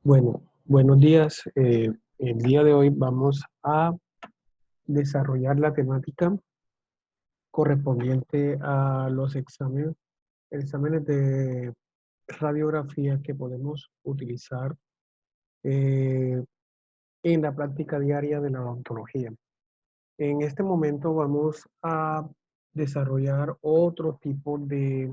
Bueno, buenos días. El día de hoy vamos a desarrollar la temática correspondiente a los exámenes de radiografía que podemos utilizar eh, en la práctica diaria de la odontología. En este momento vamos a desarrollar otro tipo de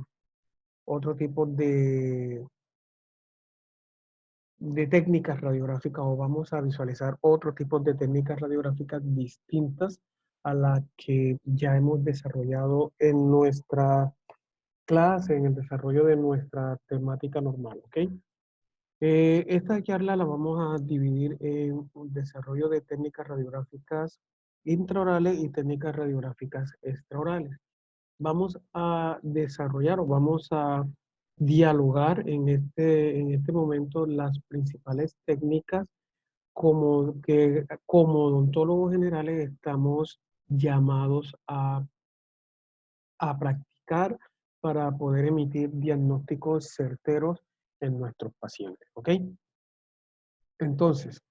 técnicas radiográficas, o vamos a visualizar otro tipo de técnicas radiográficas distintas a las que ya hemos desarrollado en nuestra clase, en el desarrollo de nuestra temática normal, ¿ok? Esta charla la vamos a dividir en un desarrollo de técnicas radiográficas intraorales y técnicas radiográficas extraorales. Vamos a desarrollar o vamos a dialogar en este momento las principales técnicas que como odontólogos generales estamos llamados a practicar para poder emitir diagnósticos certeros en nuestros pacientes, ¿ok? Entonces,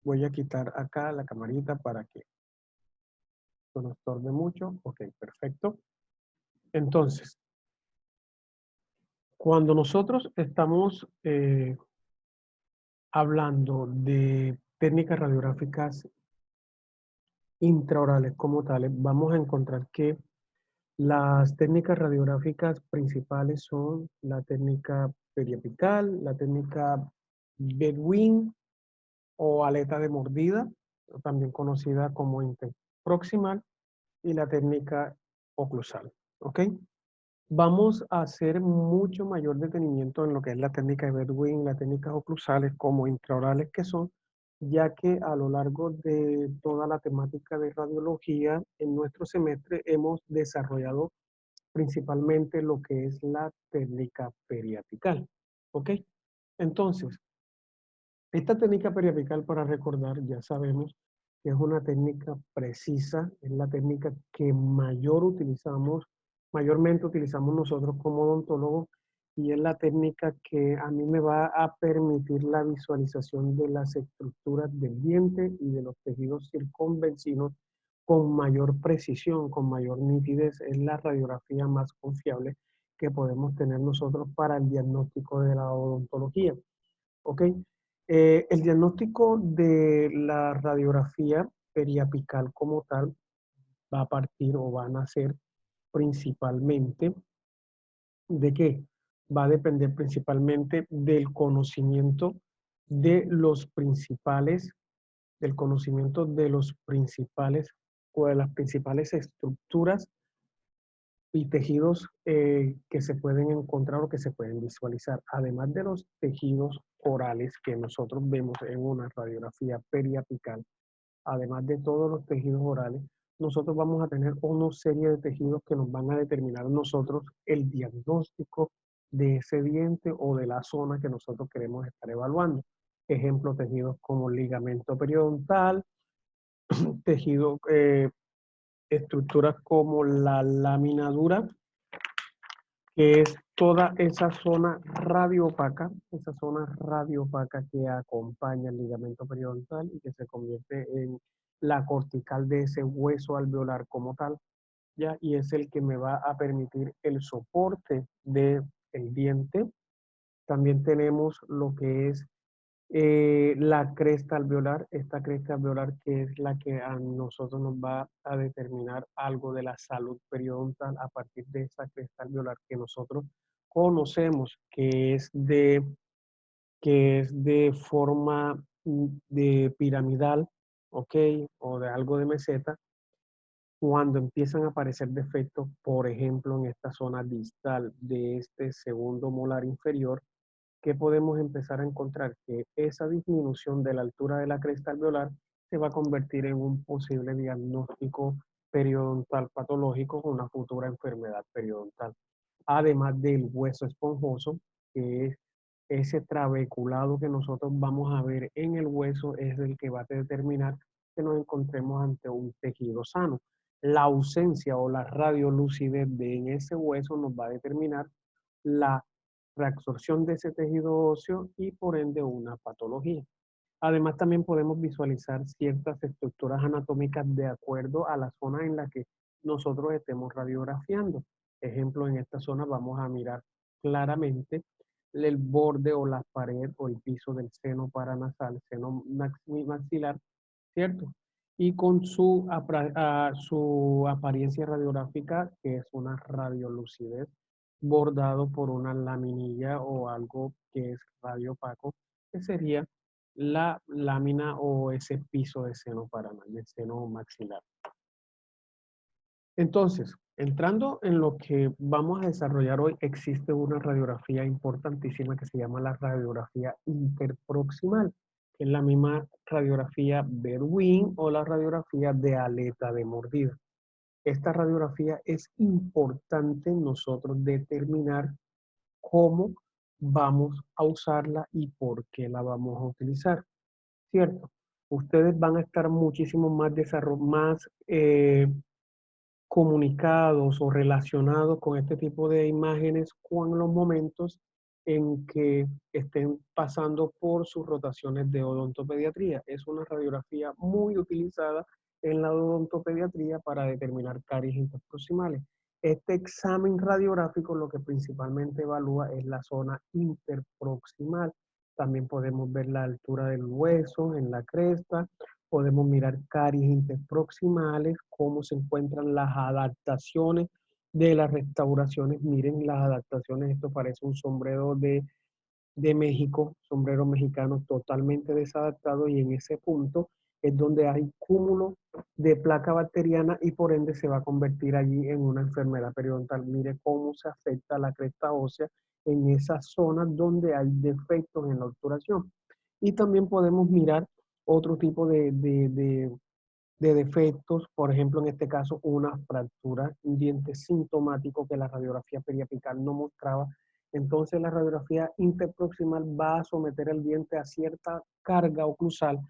voy a quitar acá la camarita para que no nos estorbe mucho. Ok, perfecto. Entonces, cuando nosotros estamos hablando de técnicas radiográficas intraorales como tales, vamos a encontrar que las técnicas radiográficas principales son la técnica periapical, la técnica Bedouin o aleta de mordida, también conocida como interproximal, y la técnica oclusal. ¿Ok? Vamos a hacer mucho mayor detenimiento en lo que es la técnica de Bedouin, las técnicas oclusales como intraorales que son, ya que a lo largo de toda la temática de radiología en nuestro semestre hemos desarrollado principalmente lo que es la técnica periapical. ¿Ok? Entonces, esta técnica periapical, para recordar, ya sabemos que es una técnica precisa, es la técnica que mayormente utilizamos nosotros como odontólogos, y es la técnica que a mí me va a permitir la visualización de las estructuras del diente y de los tejidos circunvencinos con mayor precisión, con mayor nitidez. Es la radiografía más confiable que podemos tener nosotros para el diagnóstico de la odontología. ¿Ok? El diagnóstico de la radiografía periapical como tal va a partir o va a nacer principalmente ¿de qué? Va a depender principalmente del conocimiento de los principales, del conocimiento de los principales o de las principales estructuras y tejidos que se pueden encontrar o que se pueden visualizar, además de los tejidos orales que nosotros vemos en una radiografía periapical. Además de todos los tejidos orales, nosotros vamos a tener una serie de tejidos que nos van a determinar nosotros el diagnóstico de ese diente o de la zona que nosotros queremos estar evaluando. Ejemplo, tejidos como ligamento periodontal, tejido, estructuras como la lámina dura, que es toda esa zona radioopaca que acompaña el ligamento periodontal y que se convierte en la cortical de ese hueso alveolar como tal, ¿ya? Y es el que me va a permitir el soporte del diente. También tenemos lo que es la cresta alveolar, esta cresta alveolar que es la que a nosotros nos va a determinar algo de la salud periodontal a partir de esa cresta alveolar que nosotros conocemos que es de forma de piramidal, ¿ok? O de algo de meseta, cuando empiezan a aparecer defectos, por ejemplo, en esta zona distal de este segundo molar inferior, que podemos empezar a encontrar que esa disminución de la altura de la cresta alveolar se va a convertir en un posible diagnóstico periodontal patológico con una futura enfermedad periodontal. Además del hueso esponjoso, que es ese trabeculado que nosotros vamos a ver en el hueso, es el que va a determinar que nos encontremos ante un tejido sano. La ausencia o la radiolucidez de en ese hueso nos va a determinar la reabsorción de ese tejido óseo y por ende una patología. Además, también podemos visualizar ciertas estructuras anatómicas de acuerdo a la zona en la que nosotros estemos radiografiando. Ejemplo, en esta zona vamos a mirar claramente el borde o la pared o el piso del seno paranasal, seno maxilar, ¿cierto? Y con su apariencia radiográfica, que es una radiolucidez, bordado por una laminilla o algo que es radiopaco, que sería la lámina o ese piso de seno paranal, de seno maxilar. Entonces, entrando en lo que vamos a desarrollar hoy, existe una radiografía importantísima que se llama la radiografía interproximal, que es la misma radiografía Berwin o la radiografía de aleta de mordida. Esta radiografía es importante nosotros determinar cómo vamos a usarla y por qué la vamos a utilizar, ¿cierto? Ustedes van a estar muchísimo más comunicados o relacionados con este tipo de imágenes con los momentos en que estén pasando por sus rotaciones de odontopediatría. Es una radiografía muy utilizada en la odontopediatría para determinar caries interproximales. Este examen radiográfico lo que principalmente evalúa es la zona interproximal. También podemos ver la altura del hueso en la cresta, podemos mirar caries interproximales, cómo se encuentran las adaptaciones de las restauraciones. Miren las adaptaciones, esto parece un sombrero de México, sombrero mexicano totalmente desadaptado, y en ese punto es donde hay cúmulo de placa bacteriana y por ende se va a convertir allí en una enfermedad periodontal. Mire cómo se afecta la cresta ósea en esas zonas donde hay defectos en la obturación. Y también podemos mirar otro tipo de defectos, por ejemplo, en este caso, una fractura, un diente sintomático que la radiografía periapical no mostraba. Entonces, la radiografía interproximal va a someter el diente a cierta carga oclusal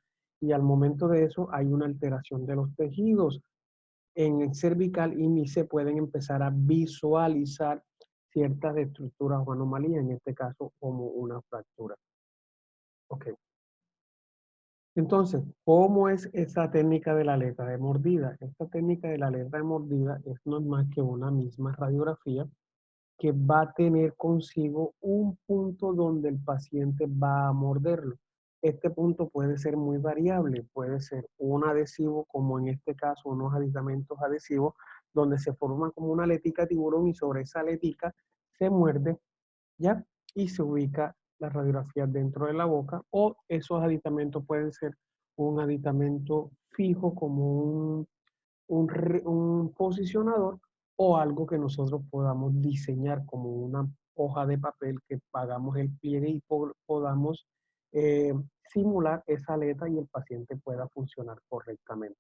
y al momento de eso hay una alteración de los tejidos en el cervical y ni se pueden empezar a visualizar ciertas estructuras o anomalías, en este caso como una fractura. Ok. Entonces, ¿cómo es esa técnica de la aleta de mordida? Esta técnica de la aleta de mordida no es más que una misma radiografía que va a tener consigo un punto donde el paciente va a morderlo. Este punto puede ser muy variable, puede ser un adhesivo, como en este caso unos aditamentos adhesivos, donde se forma como una aletica tiburón y sobre esa aletica se muerde, ¿ya? Y se ubica la radiografía dentro de la boca, o esos aditamentos pueden ser un aditamento fijo como un posicionador o algo que nosotros podamos diseñar como una hoja de papel que hagamos el pliegue y podamos eh, simular esa aleta y el paciente pueda funcionar correctamente.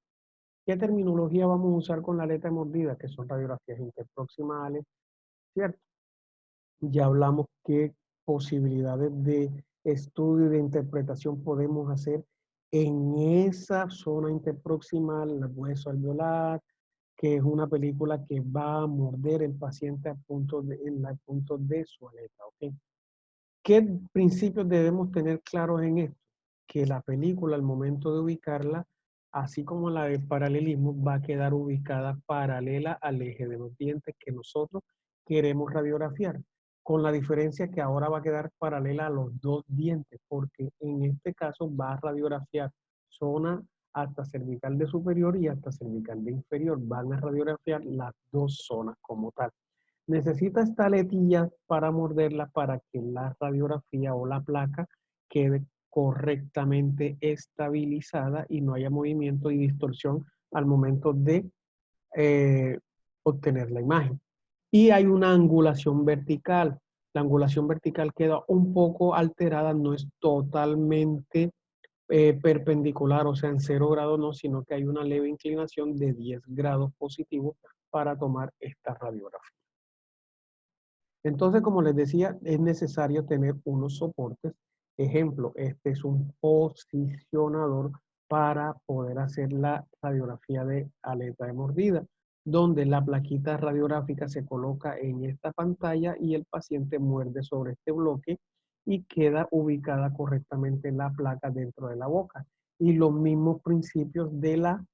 ¿Qué terminología vamos a usar con la aleta de mordida? Que son radiografías interproximales, ¿cierto? Ya hablamos qué posibilidades de estudio y de interpretación podemos hacer en esa zona interproximal, el hueso alveolar, que es una película que va a morder el paciente en el punto de su aleta, ¿ok? ¿Qué principios debemos tener claros en esto? Que la película, al momento de ubicarla, así como la del paralelismo, va a quedar ubicada paralela al eje de los dientes que nosotros queremos radiografiar, con la diferencia que ahora va a quedar paralela a los dos dientes, porque en este caso va a radiografiar zona hasta cervical de superior y hasta cervical de inferior. Van a radiografiar las dos zonas como tal. Necesita esta aletilla para morderla para que la radiografía o la placa quede correctamente estabilizada y no haya movimiento y distorsión al momento de eh, obtener la imagen. Y hay una angulación vertical. La angulación vertical queda un poco alterada, no es totalmente perpendicular, o sea, en 0 grados no, sino que hay una leve inclinación de 10 grados positivos para tomar esta radiografía. Entonces, como les decía, es necesario tener unos soportes. Ejemplo, este es un posicionador para poder hacer la radiografía de aleta de mordida. donde la plaquita radiográfica se coloca en esta pantalla y el paciente muerde sobre este bloque y queda ubicada correctamente la placa dentro de la boca. Y los mismos principios de la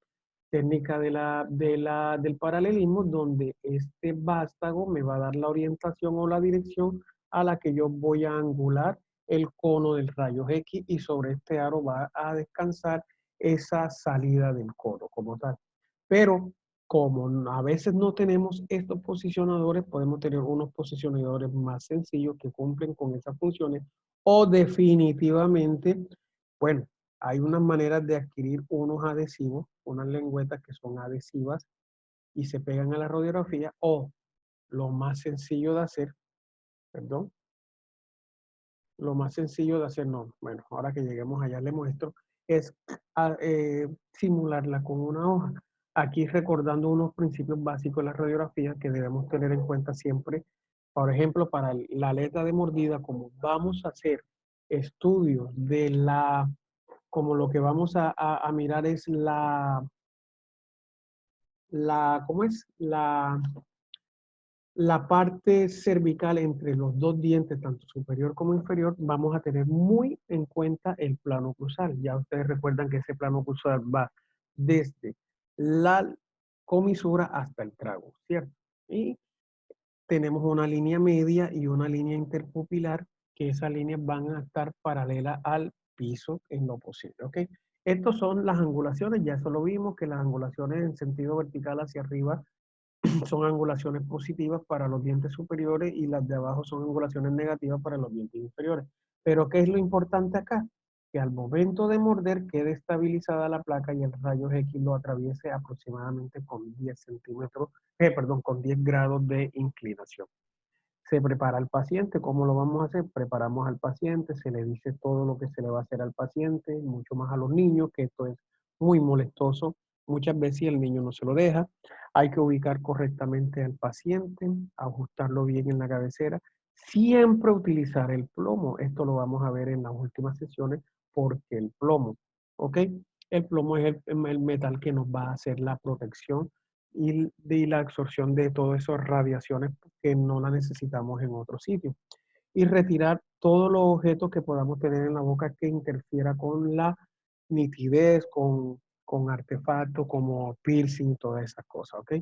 técnica del paralelismo, donde este vástago me va a dar la orientación o la dirección a la que yo voy a angular el cono del rayo X y sobre este aro va a descansar esa salida del cono como tal. Pero como a veces no tenemos estos posicionadores, podemos tener unos posicionadores más sencillos que cumplen con esas funciones o definitivamente, bueno, hay unas maneras de adquirir unos adhesivos, unas lengüetas que son adhesivas y se pegan a la radiografía, o lo más sencillo de hacer, perdón, lo más sencillo de hacer, no, bueno, ahora que lleguemos allá le muestro, es simularla con una hoja. Aquí recordando unos principios básicos de la radiografía que debemos tener en cuenta siempre. Por ejemplo, para la aleta de mordida, como vamos a hacer estudios de la, como lo que vamos a mirar es ¿cómo es? La parte cervical entre los dos dientes, tanto superior como inferior, vamos a tener muy en cuenta el plano cruzal. Ya ustedes recuerdan que ese plano cruzal va desde la comisura hasta el trago, ¿cierto? Y tenemos una línea media y una línea interpupilar, que esas líneas van a estar paralelas al piso en lo posible, ¿ok? Estas son las angulaciones, ya eso lo vimos, que las angulaciones en sentido vertical hacia arriba son angulaciones positivas para los dientes superiores y las de abajo son angulaciones negativas para los dientes inferiores. Pero ¿qué es lo importante acá? Que al momento de morder quede estabilizada la placa y el rayo X lo atraviese aproximadamente con 10 centímetros, perdón, con 10 grados de inclinación. Se prepara al paciente. ¿Cómo lo vamos a hacer? Preparamos al paciente, se le dice todo lo que se le va a hacer al paciente, mucho más a los niños, que esto es muy molestoso. Muchas veces el niño no se lo deja. Hay que ubicar correctamente al paciente, ajustarlo bien en la cabecera. Siempre utilizar el plomo. Esto lo vamos a ver en las últimas sesiones porque el plomo, ¿ok? El plomo es el metal que nos va a hacer la protección y la absorción de todas esas radiaciones que no la necesitamos en otro sitio. Y retirar todos los objetos que podamos tener en la boca que interfiera con la nitidez, con artefactos como piercing, todas esas cosas, ¿ok?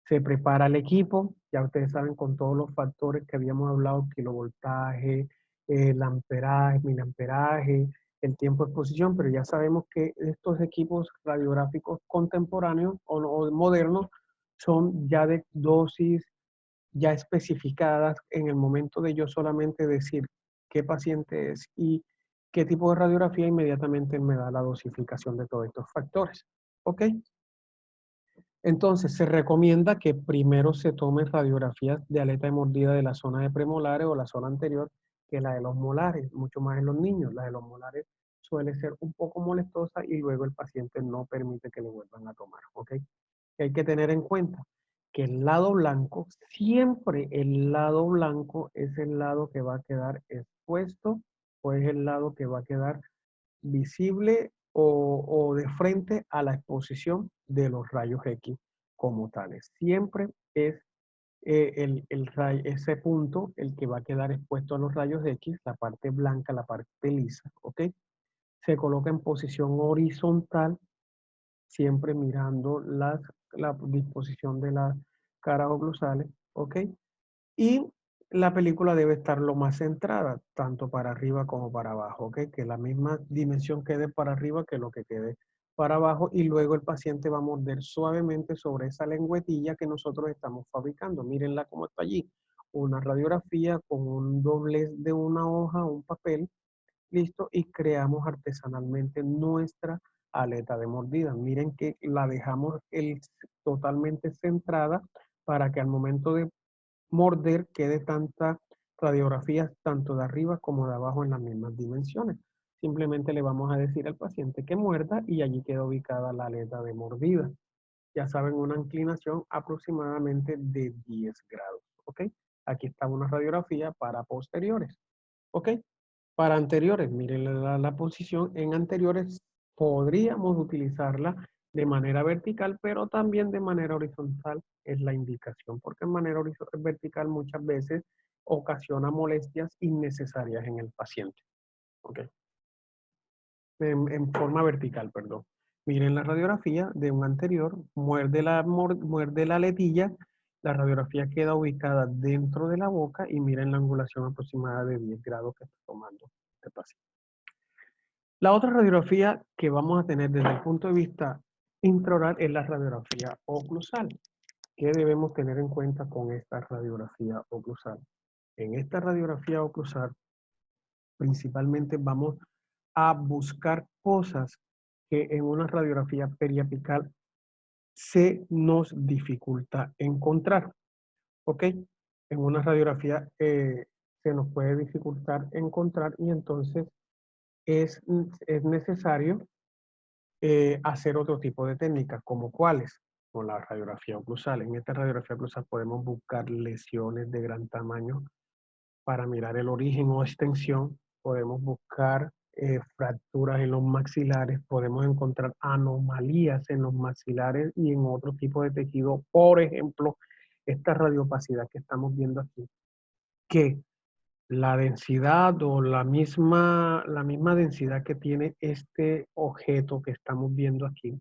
Se prepara el equipo, ya ustedes saben con todos los factores que habíamos hablado, kilovoltaje, el amperaje, miliamperaje, el tiempo de exposición, pero ya sabemos que estos equipos radiográficos contemporáneos o modernos son ya de dosis ya especificadas en el momento de yo solamente decir qué paciente es y qué tipo de radiografía, inmediatamente me da la dosificación de todos estos factores. ¿Ok? Entonces, se recomienda que primero se tomen radiografías de aleta de mordida de la zona de premolares o la zona anterior que la de los molares, mucho más en los niños. La de los molares suele ser un poco molestosa y luego el paciente no permite que le vuelvan a tomar, ¿ok? Hay que tener en cuenta que el lado blanco, siempre el lado blanco es el lado que va a quedar expuesto o es el lado que va a quedar visible o de frente a la exposición de los rayos X como tales. Siempre es ese punto el que va a quedar expuesto a los rayos X, la parte blanca, la parte lisa, ¿ok? Se coloca en posición horizontal, siempre mirando la disposición de las caras oclusales, ¿ok? Y la película debe estar lo más centrada, tanto para arriba como para abajo, ¿ok? Que la misma dimensión quede para arriba que lo que quede para abajo y luego el paciente va a morder suavemente sobre esa lengüetilla que nosotros estamos fabricando. Mírenla cómo está allí. Una radiografía con un doblez de una hoja, un papel, listo, y creamos artesanalmente nuestra aleta de mordida. Miren que la dejamos totalmente centrada para que al momento de morder quede tanta radiografías tanto de arriba como de abajo en las mismas dimensiones. Simplemente le vamos a decir al paciente que muerda y allí queda ubicada la aleta de mordida. Ya saben, una inclinación aproximadamente de 10 grados. ¿Ok? Aquí está una radiografía para posteriores. ¿Ok? Para anteriores, miren la posición. En anteriores podríamos utilizarla de manera vertical, pero también de manera horizontal es la indicación, porque en manera vertical muchas veces ocasiona molestias innecesarias en el paciente. ¿Ok? En forma vertical, perdón. Miren la radiografía de un anterior, muerde la aletilla, la radiografía queda ubicada dentro de la boca y miren la angulación aproximada de 10 grados que está tomando este paciente. La otra radiografía que vamos a tener desde el punto de vista intraoral es la radiografía oclusal. ¿Qué debemos tener en cuenta con esta radiografía oclusal? En esta radiografía oclusal, principalmente vamos a buscar cosas que en una radiografía periapical se nos dificulta encontrar. ¿Ok? En una radiografía se nos puede dificultar encontrar y entonces es necesario hacer otro tipo de técnicas, como cuáles, con la radiografía oclusal. En esta radiografía oclusal podemos buscar lesiones de gran tamaño para mirar el origen o extensión, podemos buscar fracturas en los maxilares, podemos encontrar anomalías en los maxilares y en otro tipo de tejido, por ejemplo, esta radiopacidad que estamos viendo aquí, que la densidad o la misma densidad que tiene este objeto que estamos viendo aquí,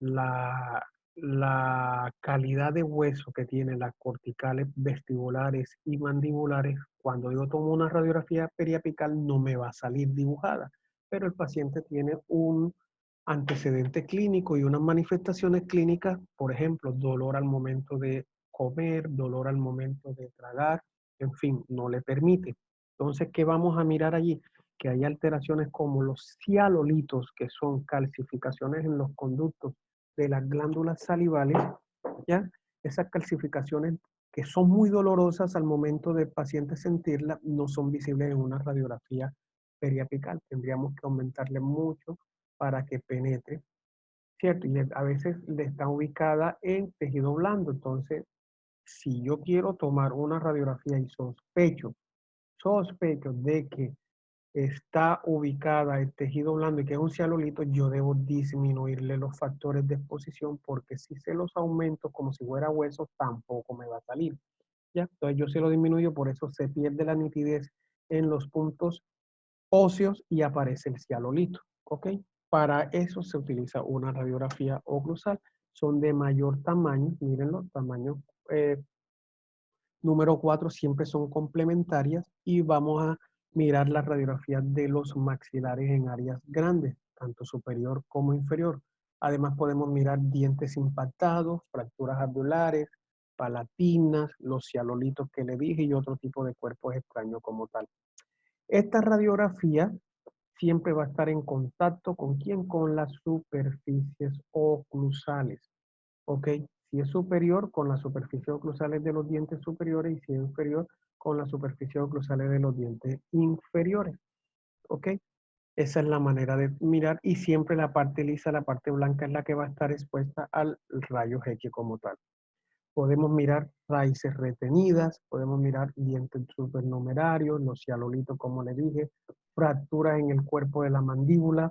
la, la calidad de hueso que tiene las corticales vestibulares y mandibulares, cuando yo tomo una radiografía periapical no me va a salir dibujada, pero el paciente tiene un antecedente clínico y unas manifestaciones clínicas, por ejemplo, dolor al momento de comer, dolor al momento de tragar, en fin, no le permite. Entonces, ¿qué vamos a mirar allí? Que hay alteraciones como los cialolitos, que son calcificaciones en los conductos de las glándulas salivales, ¿ya? Esas calcificaciones que son muy dolorosas al momento del paciente sentirla, no son visibles en una radiografía periapical. Tendríamos que aumentarle mucho para que penetre, ¿cierto? Y a veces le está ubicada en tejido blando. Entonces, si yo quiero tomar una radiografía y sospecho de que está ubicada el tejido blando y que es un cialolito, yo debo disminuirle los factores de exposición porque si se los aumento como si fuera hueso, tampoco me va a salir. ¿Ya? Entonces yo se lo disminuyo, por eso se pierde la nitidez en los puntos óseos y aparece el cialolito. ¿Ok? Para eso se utiliza una radiografía oclusal. Son de mayor tamaño, mírenlo, tamaño número 4 siempre son complementarias y vamos a mirar la radiografía de los maxilares en áreas grandes, tanto superior como inferior. Además podemos mirar dientes impactados, fracturas alveolares, palatinas, los cialolitos que le dije y otro tipo de cuerpos extraños como tal. Esta radiografía siempre va a estar en contacto con quién, con las superficies oclusales. ¿Ok? Si es superior, con las superficies oclusales de los dientes superiores y si es inferior, con las superficies oclusales de los dientes inferiores. ¿Ok? Esa es la manera de mirar y siempre la parte lisa, la parte blanca es la que va a estar expuesta al rayo X como tal. Podemos mirar raíces retenidas, podemos mirar dientes supernumerarios, los cialolitos, como le dije, fracturas en el cuerpo de la mandíbula,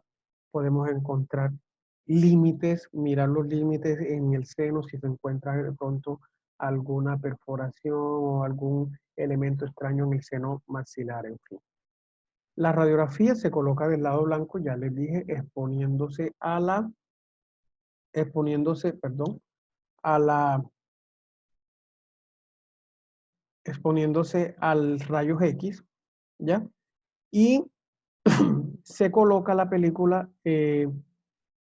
podemos encontrar límites, mirar los límites en el seno si se encuentra de pronto alguna perforación o algún elemento extraño en el seno maxilar, en fin. La radiografía se coloca del lado blanco, ya les dije, perdón, a la exponiéndose al rayos X, ¿ya? Y se coloca la película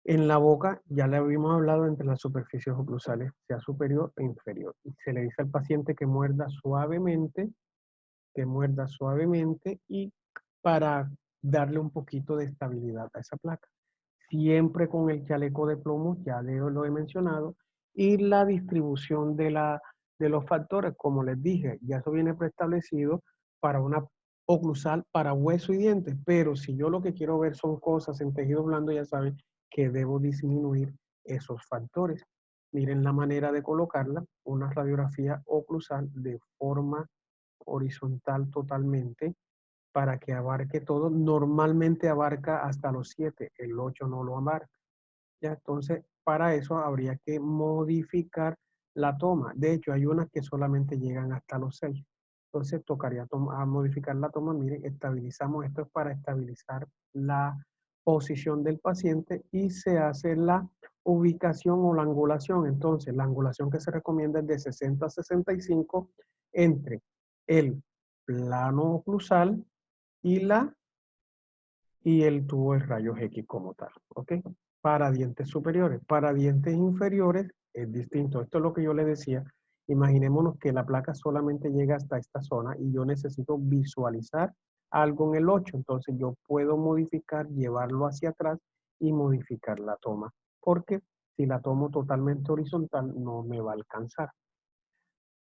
en la boca, ya le habíamos hablado, entre las superficies oclusales, sea superior e inferior. Y se le dice al paciente que muerda suavemente y para darle un poquito de estabilidad a esa placa. Siempre con el chaleco de plomo, ya lo he mencionado, y la distribución de los factores, como les dije, ya eso viene preestablecido para una oclusal, para hueso y dientes, pero si yo lo que quiero ver son cosas en tejido blando, ya saben que debo disminuir esos factores. Miren la manera de colocarla, una radiografía oclusal de forma horizontal totalmente, para que abarque todo. Normalmente abarca hasta los 7, el 8 no lo abarca. Ya, entonces, para eso habría que modificar la toma. De hecho, hay unas que solamente llegan hasta los 6. Entonces tocaría modificar la toma. Miren, estabilizamos. Esto es para estabilizar la posición del paciente y se hace la ubicación o la angulación. Entonces, la angulación que se recomienda es de 60 a 65 entre el plano oclusal y el tubo de rayos X como tal, ¿ok? Para dientes superiores. Para dientes inferiores es distinto. Esto es lo que yo le decía. Imaginémonos que la placa solamente llega hasta esta zona y yo necesito visualizar algo en el 8. Entonces yo puedo modificar, llevarlo hacia atrás y modificar la toma. Porque si la tomo totalmente horizontal no me va a alcanzar.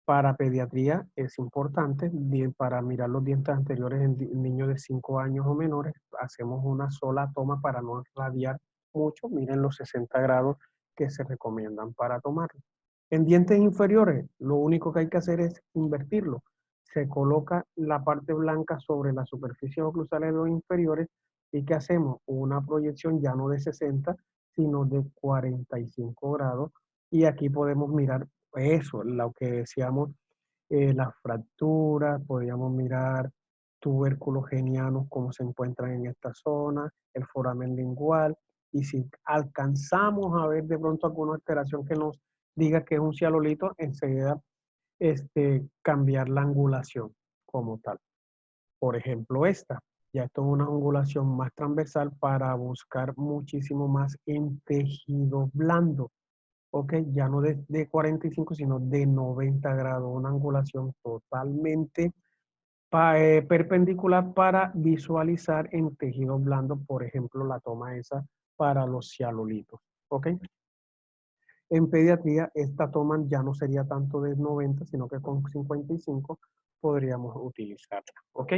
Para pediatría es importante, para mirar los dientes anteriores en niños de 5 años o menores, hacemos una sola toma para no radiar mucho. Miren los 60 grados que se recomiendan para tomarlo. En dientes inferiores, lo único que hay que hacer es invertirlo. Se coloca la parte blanca sobre la superficie oclusal de los inferiores y ¿qué hacemos? Una proyección ya no de 60, sino de 45 grados. Y aquí podemos mirar eso, lo que decíamos, las fracturas, podríamos mirar tubérculos genianos, cómo se encuentran en esta zona, el foramen lingual, y si alcanzamos a ver de pronto alguna alteración que nos diga que es un cialolito, enseguida cambiar la angulación como tal. Por ejemplo, esta. Ya esto es una angulación más transversal para buscar muchísimo más en tejido blando. Ok, ya no de 45, sino de 90 grados, una angulación totalmente perpendicular para visualizar en tejido blando, por ejemplo, la toma esa para los cialulitos. Ok, en pediatría esta toma ya no sería tanto de 90, sino que con 55 podríamos utilizarla. Ok,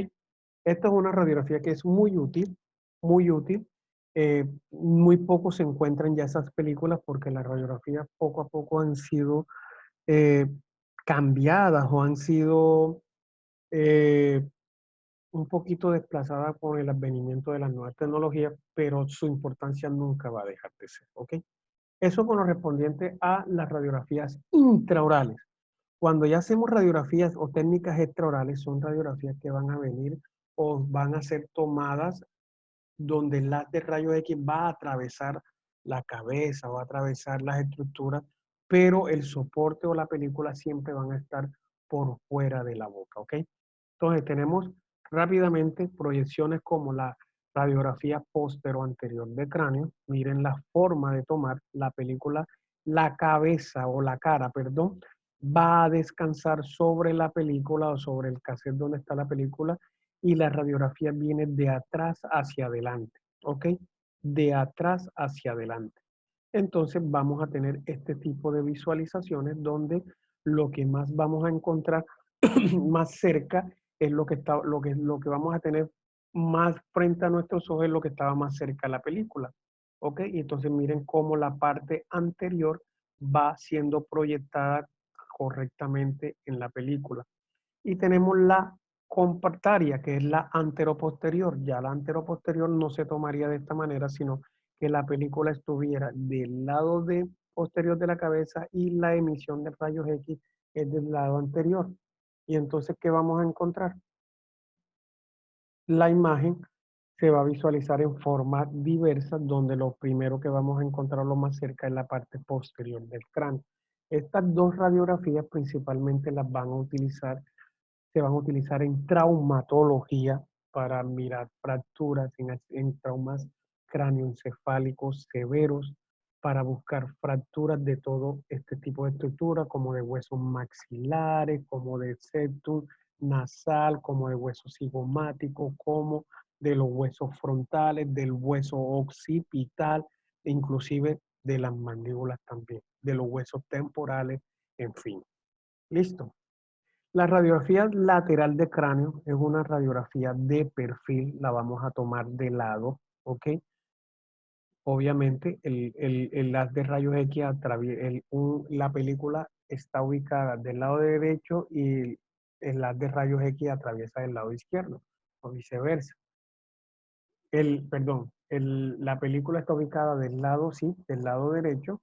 esta es una radiografía que es muy útil, muy útil. Muy poco se encuentran ya esas películas porque las radiografías poco a poco han sido eh, cambiadas o han sido eh, un poquito desplazadas por el advenimiento de las nuevas tecnologías, pero su importancia nunca va a dejar de ser, ¿ok? Eso con lo correspondiente a las radiografías intraorales. Cuando ya hacemos radiografías o técnicas extraorales, son radiografías que van a venir o van a ser tomadas donde el haz de rayos X va a atravesar la cabeza, va a atravesar las estructuras, pero el soporte o la película siempre van a estar por fuera de la boca, ¿ok? Entonces tenemos rápidamente proyecciones como la radiografía póstero anterior de cráneo. Miren la forma de tomar la película, la cabeza o la cara, perdón, va a descansar sobre la película o sobre el cassette donde está la película y la radiografía viene de atrás hacia adelante, ¿ok? De atrás hacia adelante. Entonces vamos a tener este tipo de visualizaciones donde lo que más vamos a encontrar más cerca es lo que está, lo que vamos a tener más frente a nuestros ojos es lo que estaba más cerca de la película. ¿Ok? Y entonces miren cómo la parte anterior va siendo proyectada correctamente en la película. Y tenemos la compartaria, que es la anteroposterior. Ya la anteroposterior no se tomaría de esta manera, sino que la película estuviera del lado posterior de la cabeza y la emisión de rayos X es del lado anterior. Y entonces, ¿qué vamos a encontrar? La imagen se va a visualizar en forma diversa, donde lo primero que vamos a encontrar lo más cerca es la parte posterior del cráneo. Estas dos radiografías principalmente las van a utilizar se van a utilizar en traumatología para mirar fracturas en traumas cráneoencefálicos severos, para buscar fracturas de todo este tipo de estructuras, como de huesos maxilares, como de septum nasal, como de hueso cigomático, como de los huesos frontales, del hueso occipital, e inclusive de las mandíbulas también, de los huesos temporales, en fin. ¿Listo? La radiografía lateral de cráneo es una radiografía de perfil, la vamos a tomar de lado, ¿ok? Obviamente el haz de rayos X la película está ubicada del lado derecho y el haz de rayos X atraviesa del lado izquierdo, o viceversa. Perdón, la película está ubicada del lado, sí, del lado derecho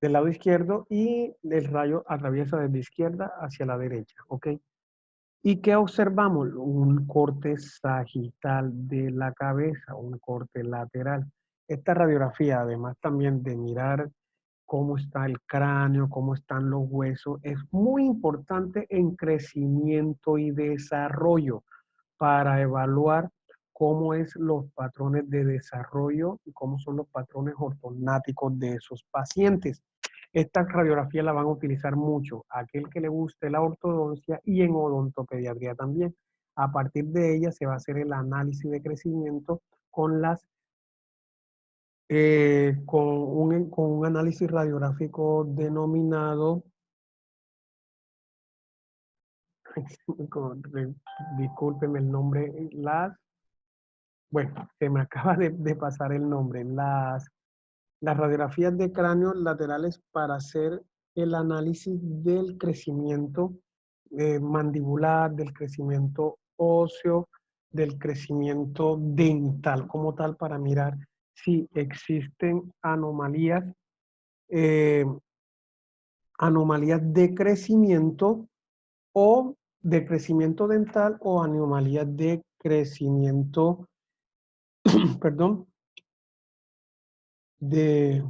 del lado izquierdo y el rayo atraviesa desde izquierda hacia la derecha, ¿ok? ¿Y qué observamos? Un corte sagital de la cabeza, un corte lateral. Esta radiografía, además también de mirar cómo está el cráneo, cómo están los huesos, es muy importante en crecimiento y desarrollo para evaluar cómo es los patrones de desarrollo y cómo son los patrones ortonáticos de esos pacientes. Esta radiografía la van a utilizar mucho aquel que le guste la ortodoncia y en odontopediatría también. A partir de ella se va a hacer el análisis de crecimiento con con un análisis radiográfico denominado, discúlpeme el nombre, bueno, se me acaba de pasar el nombre, las radiografías de cráneo laterales para hacer el análisis del crecimiento mandibular, del crecimiento óseo, del crecimiento dental como tal, para mirar si existen eh, anomalías de crecimiento o de crecimiento dental o anomalías de crecimiento, perdón, de,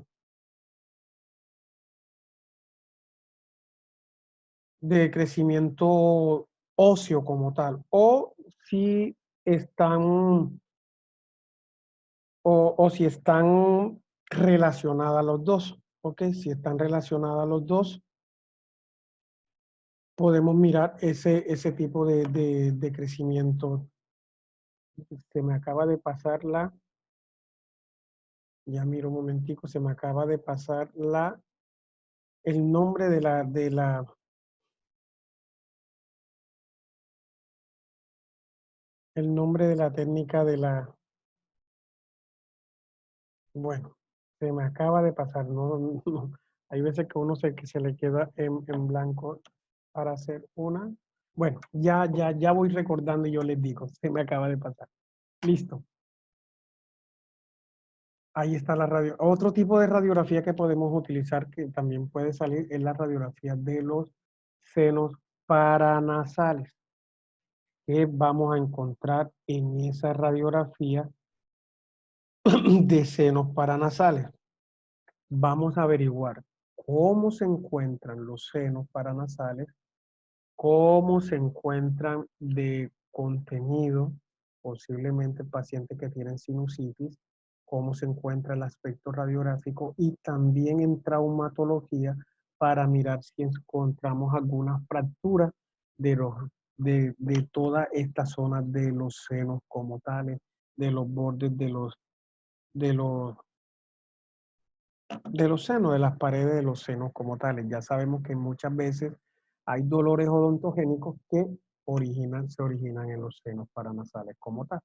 de crecimiento óseo como tal, o si están, o si están relacionadas los dos, ¿ok? Si están relacionadas los dos, podemos mirar ese tipo de crecimiento. Se me acaba de pasar ya miro un momentico, se me acaba de pasar el nombre el nombre de la técnica bueno, se me acaba de pasar, no. Hay veces que que se le queda en blanco para hacer una. Bueno, ya voy recordando y yo les digo, se me acaba de pasar. Listo. Ahí está la radio. Otro tipo de radiografía que podemos utilizar que también puede salir es la radiografía de los senos paranasales, que vamos a encontrar en esa radiografía de senos paranasales. Vamos a averiguar cómo se encuentran los senos paranasales, cómo se encuentran de contenido, posiblemente pacientes que tienen sinusitis, cómo se encuentra el aspecto radiográfico y también en traumatología para mirar si encontramos alguna fractura de, los, de toda esta zona de los senos como tales, de los bordes de los de los senos, de las paredes de los senos como tales. Ya sabemos que muchas veces hay dolores odontogénicos que se originan en los senos paranasales como tal.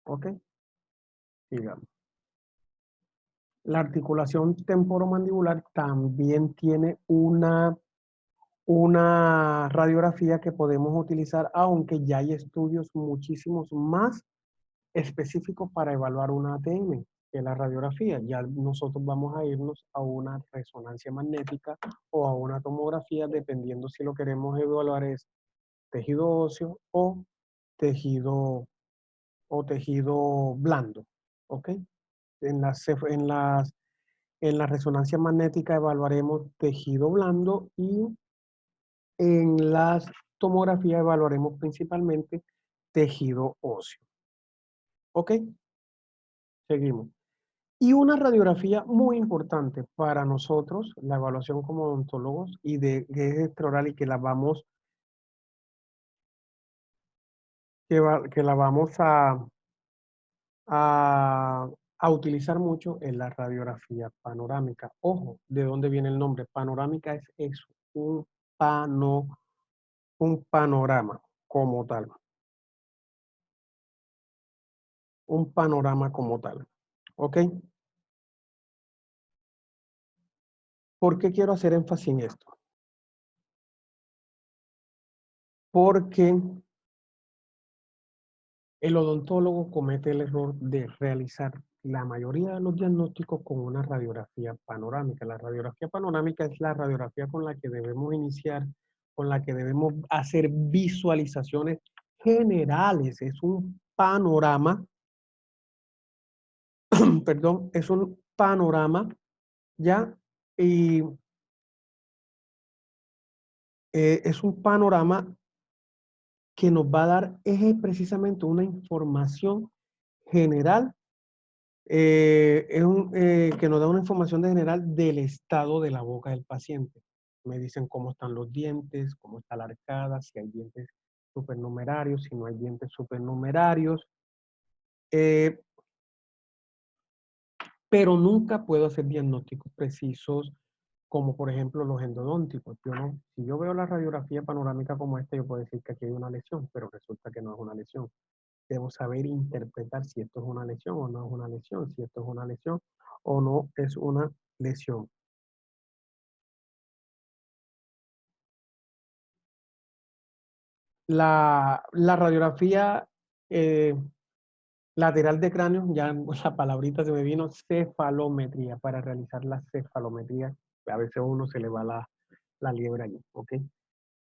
¿Ok? Digamos. La articulación temporomandibular también tiene una radiografía que podemos utilizar, aunque ya hay estudios muchísimos más específicos para evaluar una ATM, que es la radiografía. Ya nosotros vamos a irnos a una resonancia magnética o a una tomografía, dependiendo si lo queremos evaluar es tejido óseo tejido, o tejido blando. ¿Ok? En las, en las, en la resonancia magnética evaluaremos tejido blando y en las tomografías evaluaremos principalmente tejido óseo. ¿Ok? Seguimos. Y una radiografía muy importante para nosotros, la evaluación como odontólogos y que es extraoral y que que la vamos a, a utilizar mucho en la radiografía panorámica. Ojo, ¿de dónde viene el nombre? Panorámica es eso, pano, un panorama como tal, un panorama como tal. ¿Ok? ¿Por qué quiero hacer énfasis en esto? Porque el odontólogo comete el error de realizar la mayoría de los diagnósticos con una radiografía panorámica. La radiografía panorámica es la radiografía con la que debemos iniciar, con la que debemos hacer visualizaciones generales. Es un panorama, perdón, es un panorama, ¿ya? Y es un panorama que nos va a dar es precisamente una información general, que nos da una información de general del estado de la boca del paciente. Me dicen cómo están los dientes, cómo está la arcada, si hay dientes supernumerarios, si no hay dientes supernumerarios, eh, pero nunca puedo hacer diagnósticos precisos como por ejemplo los endodónticos. Si yo veo la radiografía panorámica como esta, yo puedo decir que aquí hay una lesión, pero resulta que no es una lesión. Debo saber interpretar si esto es una lesión o no es una lesión, si esto es una lesión o no es una lesión. La radiografía eh, lateral de cráneo, ya la palabrita se me vino, cefalometría, para realizar la cefalometría. A veces a uno se le va la liebre allí, ¿ok?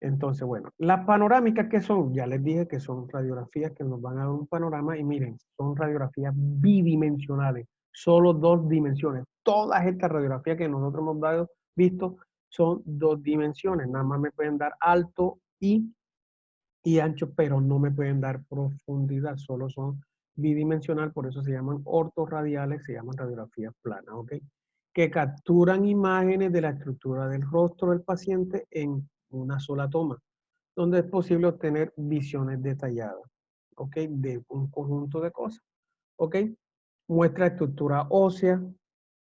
Entonces, bueno, las panorámicas, ¿qué son? Ya les dije que son radiografías que nos van a dar un panorama y miren, son radiografías bidimensionales, solo dos dimensiones. Todas estas radiografías que nosotros hemos visto son dos dimensiones, nada más me pueden dar alto y ancho, pero no me pueden dar profundidad, solo son bidimensional, por eso se llaman ortorradiales, se llaman radiografías planas, ¿ok? Que capturan imágenes de la estructura del rostro del paciente en una sola toma, donde es posible obtener visiones detalladas, ¿ok? De un conjunto de cosas, ¿ok? Muestra estructura ósea,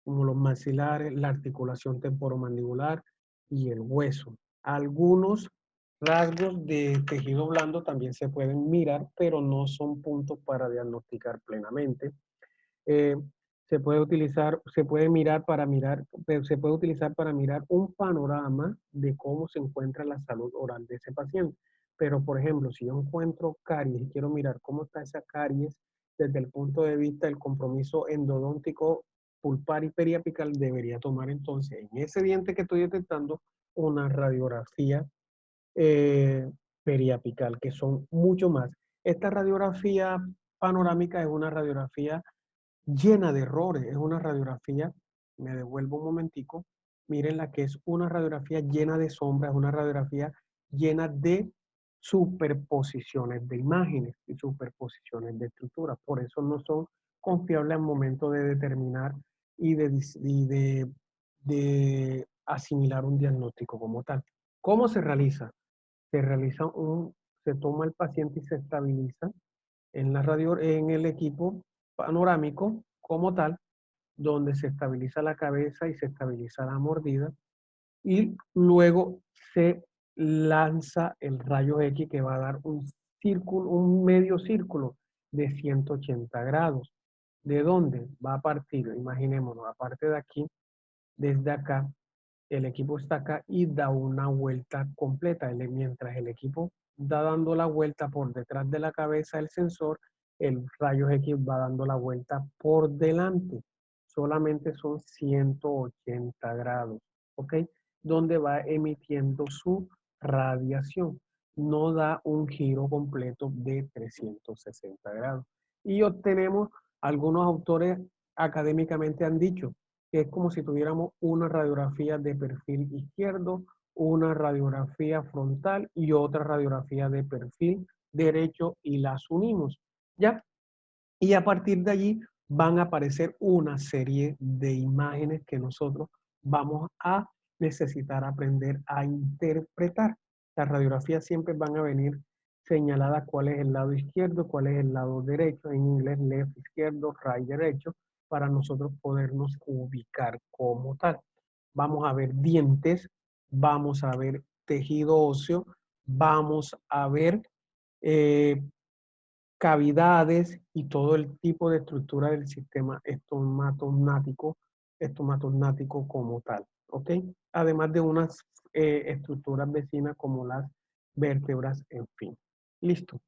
como los maxilares, la articulación temporomandibular y el hueso. Algunos rasgos de tejido blando también se pueden mirar, pero no son puntos para diagnosticar plenamente. Eh, se puede mirar para mirar, se puede utilizar para mirar un panorama de cómo se encuentra la salud oral de ese paciente. Pero, por ejemplo, si yo encuentro caries y quiero mirar cómo está esa caries desde el punto de vista del compromiso endodóntico, pulpar y periapical, debería tomar entonces en ese diente que estoy detectando una radiografía eh, periapical, que son mucho más. Esta radiografía panorámica es una radiografía llena de errores. Es una radiografía, me devuelvo un momentico, miren la que es una radiografía llena de sombras, una radiografía llena de superposiciones de imágenes y superposiciones de estructuras. Por eso no son confiables al momento de determinar y de asimilar un diagnóstico como tal. ¿Cómo se realiza? Se realiza se toma el paciente y se estabiliza en la radio, en el equipo panorámico como tal, donde se estabiliza la cabeza y se estabiliza la mordida, y luego se lanza el rayo X que va a dar un círculo, un medio círculo de 180 grados. ¿De dónde? Va a partir, imaginémonos, aparte de aquí, desde acá, el equipo está acá y da una vuelta completa. Mientras el equipo da dando la vuelta por detrás de la cabeza del sensor, el rayo X va dando la vuelta por delante. Solamente son 180 grados, ¿ok? Donde va emitiendo su radiación. No da un giro completo de 360 grados. Y obtenemos, algunos autores académicamente han dicho, que es como si tuviéramos una radiografía de perfil izquierdo, una radiografía frontal y otra radiografía de perfil derecho y las unimos, ¿ya? Y a partir de allí van a aparecer una serie de imágenes que nosotros vamos a necesitar aprender a interpretar. Las radiografías siempre van a venir señaladas cuál es el lado izquierdo, cuál es el lado derecho, en inglés left izquierdo, right derecho, para nosotros podernos ubicar como tal. Vamos a ver dientes, vamos a ver tejido óseo, vamos a ver eh, cavidades y todo el tipo de estructura del sistema estomatognático como tal, ¿ok? Además de unas estructuras vecinas como las vértebras, en fin. Listo.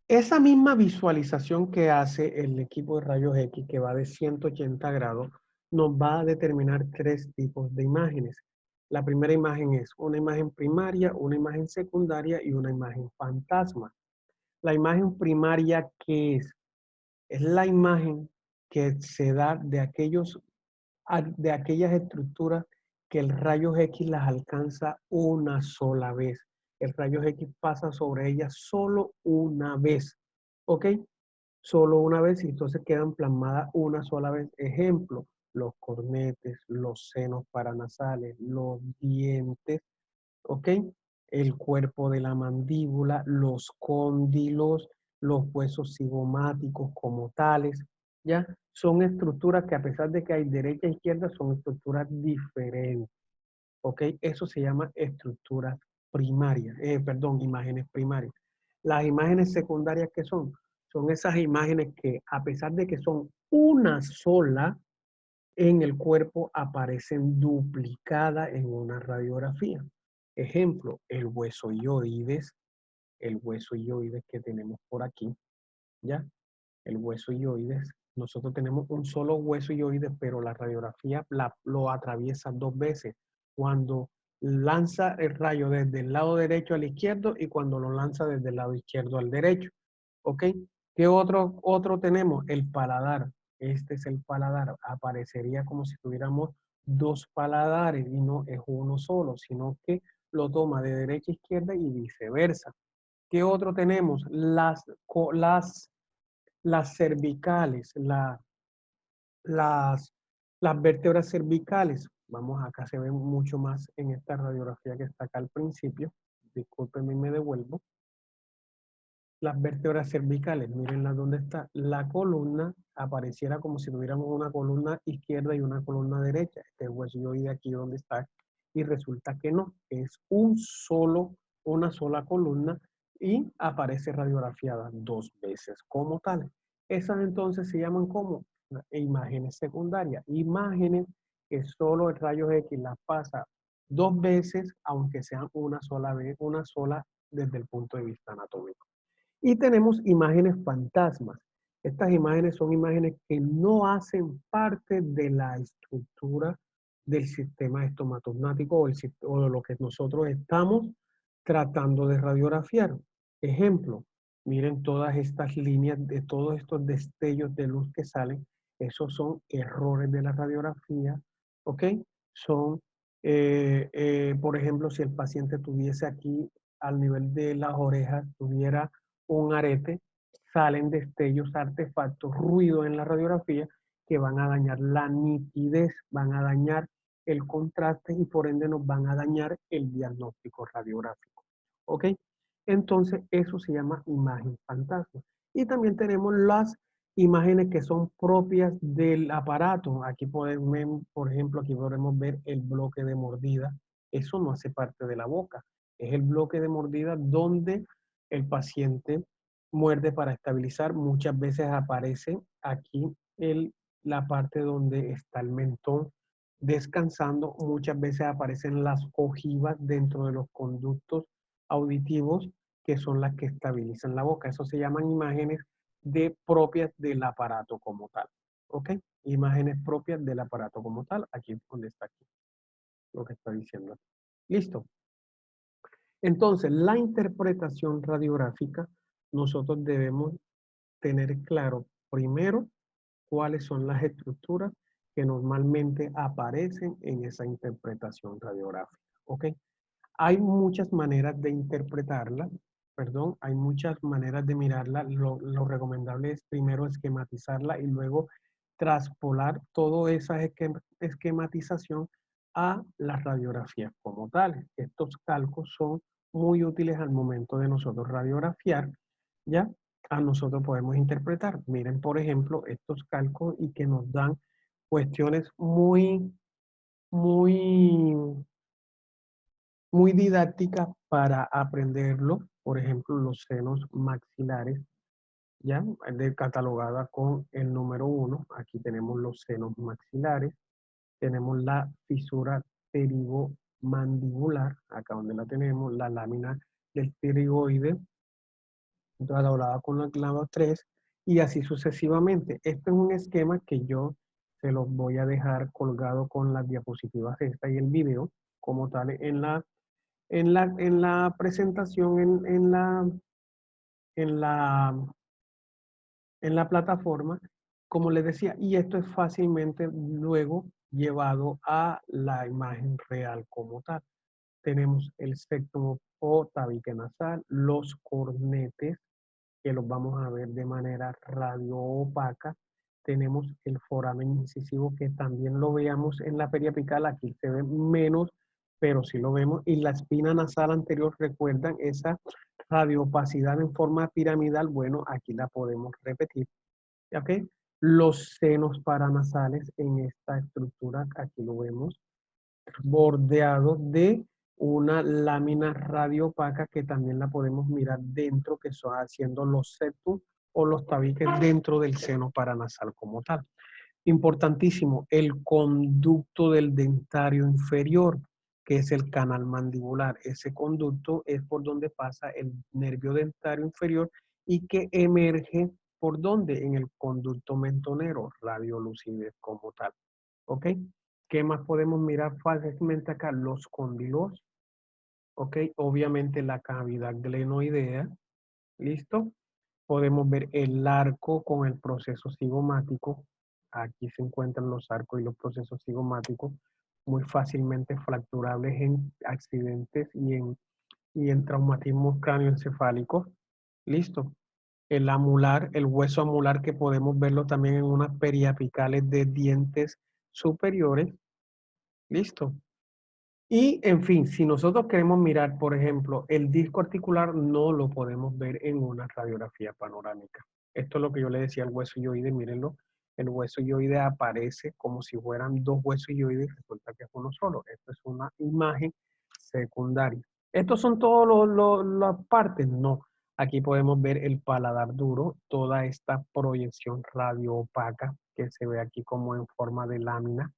Esa misma visualización que hace el equipo de rayos X, que va de 180 grados, nos va a determinar tres tipos de imágenes. La primera imagen es una imagen primaria, una imagen secundaria y una imagen fantasma. La imagen primaria, ¿qué es? Es la imagen que se da de aquellas estructuras que el rayo X las alcanza una sola vez. El rayo X pasa sobre ellas solo una vez. ¿Ok? Solo una vez y entonces quedan plasmadas una sola vez. Ejemplo, los cornetes, los senos paranasales, los dientes, ¿ok? El cuerpo de la mandíbula, los cóndilos, los huesos cigomáticos como tales, ¿ya? Son estructuras que a pesar de que hay derecha e izquierda, son estructuras diferentes, ¿ok? Eso se llama estructuras primarias, perdón, imágenes primarias. Las imágenes secundarias, ¿qué son? Son esas imágenes que a pesar de que son una sola, en el cuerpo aparecen duplicadas en una radiografía. Ejemplo, el hueso hioides que tenemos por aquí, ¿ya? El hueso hioides, nosotros tenemos un solo hueso hioides, pero la radiografía lo atraviesa dos veces. Cuando lanza el rayo desde el lado derecho al izquierdo y cuando lo lanza desde el lado izquierdo al derecho. ¿Ok? ¿Qué otro tenemos? El paladar. Este es el paladar. Aparecería como si tuviéramos dos paladares y no es uno solo, sino que lo toma de derecha a izquierda y viceversa. ¿Qué otro tenemos? Las cervicales, las, las vértebras cervicales. Vamos, acá se ven mucho más en esta radiografía que está acá al principio. Discúlpenme, me devuelvo. Las vértebras cervicales, mírenla dónde está. La columna apareciera como si tuviéramos una columna izquierda y una columna derecha. Este hueso de aquí donde está. Y resulta que no, es una sola columna y aparece radiografiada dos veces como tal. Esas entonces se llaman como imágenes secundarias. Imágenes que solo el rayo X las pasa dos veces, aunque sean una sola vez, una sola desde el punto de vista anatómico. Y tenemos imágenes fantasmas. Estas imágenes son imágenes que no hacen parte de la estructura del sistema estomatognático o de lo que nosotros estamos tratando de radiografiar. Ejemplo, miren todas estas líneas, de todos estos destellos de luz que salen. Esos son errores de la radiografía, ¿ok? Son, por ejemplo, si el paciente tuviese aquí al nivel de las orejas, tuviera un arete, salen destellos, artefactos, ruido en la radiografía que van a dañar la nitidez, van a dañar el contraste y por ende nos van a dañar el diagnóstico radiográfico. ¿Ok? Entonces eso se llama imagen fantasma. Y también tenemos las imágenes que son propias del aparato. Aquí podemos, por ejemplo, aquí podemos ver el bloque de mordida. Eso no hace parte de la boca. Es el bloque de mordida donde el paciente muerde para estabilizar. Muchas veces aparece aquí la parte donde está el mentón descansando. Muchas veces aparecen las ojivas dentro de los conductos auditivos que son las que estabilizan la boca. Eso se llaman imágenes propias del aparato como tal. ¿Ok? Imágenes propias del aparato como tal. Aquí donde está aquí. Lo que está diciendo. Listo. Entonces, la interpretación radiográfica, nosotros debemos tener claro primero cuáles son las estructuras que normalmente aparecen en esa interpretación radiográfica. ¿Ok? Hay muchas maneras de interpretarla, perdón, hay muchas maneras de mirarla. Lo recomendable es primero esquematizarla y luego traspolar toda esa esquematización a las radiografías como tales. Estos calcos son muy útiles al momento de nosotros radiografiar, ¿ya? A nosotros podemos interpretar. Miren, por ejemplo, estos calcos y que nos dan cuestiones muy muy didáctica para aprenderlo. Por ejemplo, los senos maxilares, ya catalogada con el número 1. Aquí tenemos los senos maxilares. Tenemos la fisura pterigomandibular, acá donde la tenemos, la lámina del pterigoide. entonces la hablaba con la clave 3 y así sucesivamente. Este es un esquema que yo se los voy a dejar colgado con las diapositivas esta y el video como tal en la presentación, en la, en la plataforma, como les decía, y esto es fácilmente luego llevado a la imagen real como tal. Tenemos el septum o tabique nasal, los cornetes, que los vamos a ver de manera radio opaca. Tenemos el foramen incisivo, que también lo veamos en la periapical, aquí se ve menos, pero sí lo vemos. Y la espina nasal anterior, recuerdan esa radioopacidad en forma piramidal, bueno, aquí la podemos repetir. ¿Ok? Los senos paranasales en esta estructura, aquí lo vemos, bordeado de una lámina radiopaca que también la podemos mirar dentro, que son haciendo los septum o los tabiques dentro del seno paranasal como tal. Importantísimo, el conducto del dentario inferior, que es el canal mandibular. Ese conducto es por donde pasa el nervio dentario inferior y que emerge por donde en el conducto mentonero, radiolucidez como tal. ¿Ok? ¿Qué más podemos mirar fácilmente acá? Los cóndilos, ¿ok? Obviamente la cavidad glenoidea, ¿listo? Podemos ver el arco con el proceso cigomático. Aquí se encuentran los arcos y los procesos cigomáticos muy fácilmente fracturables en accidentes y en traumatismos cráneoencefálicos. ¿Listo? El amular, el hueso amular que podemos verlo también en unas periapicales de dientes superiores. ¿Listo? Y, en fin, si nosotros queremos mirar, por ejemplo, el disco articular, no lo podemos ver en una radiografía panorámica. Esto es lo que yo le decía al hueso yoide, mírenlo. El hueso yoide aparece como si fueran dos huesos yoides, resulta que es uno solo. Esto es una imagen secundaria. ¿Estos son todas las partes? No. Aquí podemos ver el paladar duro, toda esta proyección radioopaca que se ve aquí como en forma de lámina.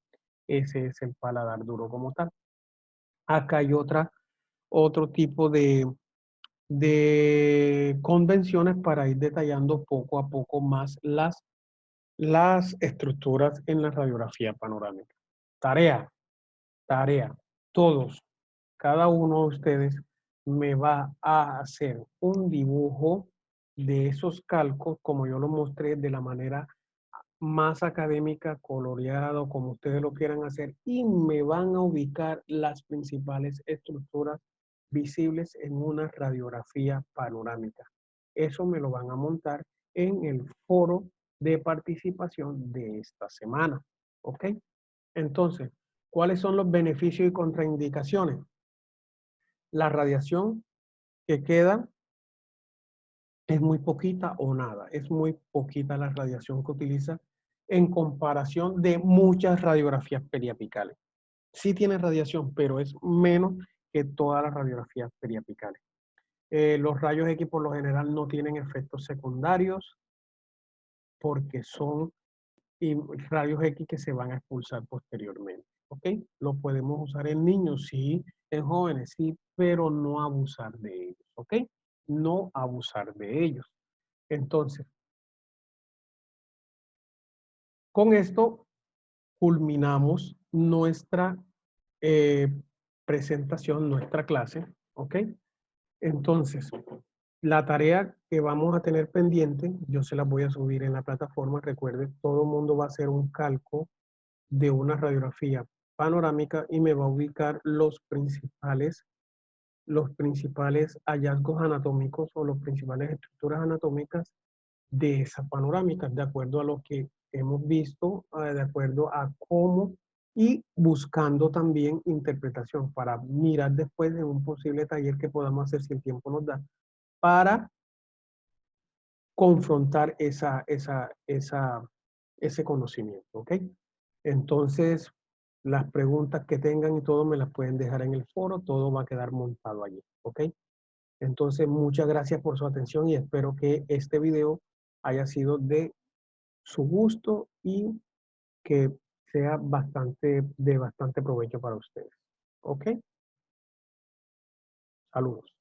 Ese es el paladar duro como tal. Acá hay otro tipo de convenciones para ir detallando poco a poco más las estructuras en la radiografía panorámica. Tarea, tarea. Todos, cada uno de ustedes me va a hacer un dibujo de esos calcos, como yo lo mostré, de la manera más académica, coloreado, como ustedes lo quieran hacer, y me van a ubicar las principales estructuras visibles en una radiografía panorámica. Eso me lo van a montar en el foro de participación de esta semana. ¿Ok? Entonces, ¿cuáles son los beneficios y contraindicaciones? La radiación que queda es muy poquita o nada. Es muy poquita la radiación que utiliza en comparación de muchas radiografías periapicales. Sí tiene radiación, pero es menos que todas las radiografías periapicales. Los rayos X por lo general no tienen efectos secundarios porque son rayos X que se van a expulsar posteriormente. ¿Ok? Lo podemos usar en niños, sí, en jóvenes, sí, pero no abusar de ellos. ¿Ok? No abusar de ellos. Entonces, con esto culminamos nuestra eh, presentación, nuestra clase, ¿ok? Entonces, la tarea que vamos a tener pendiente, yo se la voy a subir en la plataforma. Recuerden, todo el mundo va a hacer un calco de una radiografía panorámica y me va a ubicar los principales hallazgos anatómicos o las principales estructuras anatómicas de esa panorámica, de acuerdo a lo que hemos visto, de acuerdo a cómo y buscando también interpretación para mirar después en un posible taller que podamos hacer si el tiempo nos da, para confrontar ese conocimiento, ¿ok? Entonces, las preguntas que tengan y todo me las pueden dejar en el foro, todo va a quedar montado allí, ¿ok? Entonces, muchas gracias por su atención y espero que este video haya sido de su gusto y que sea de bastante provecho para ustedes. ¿Ok? Saludos.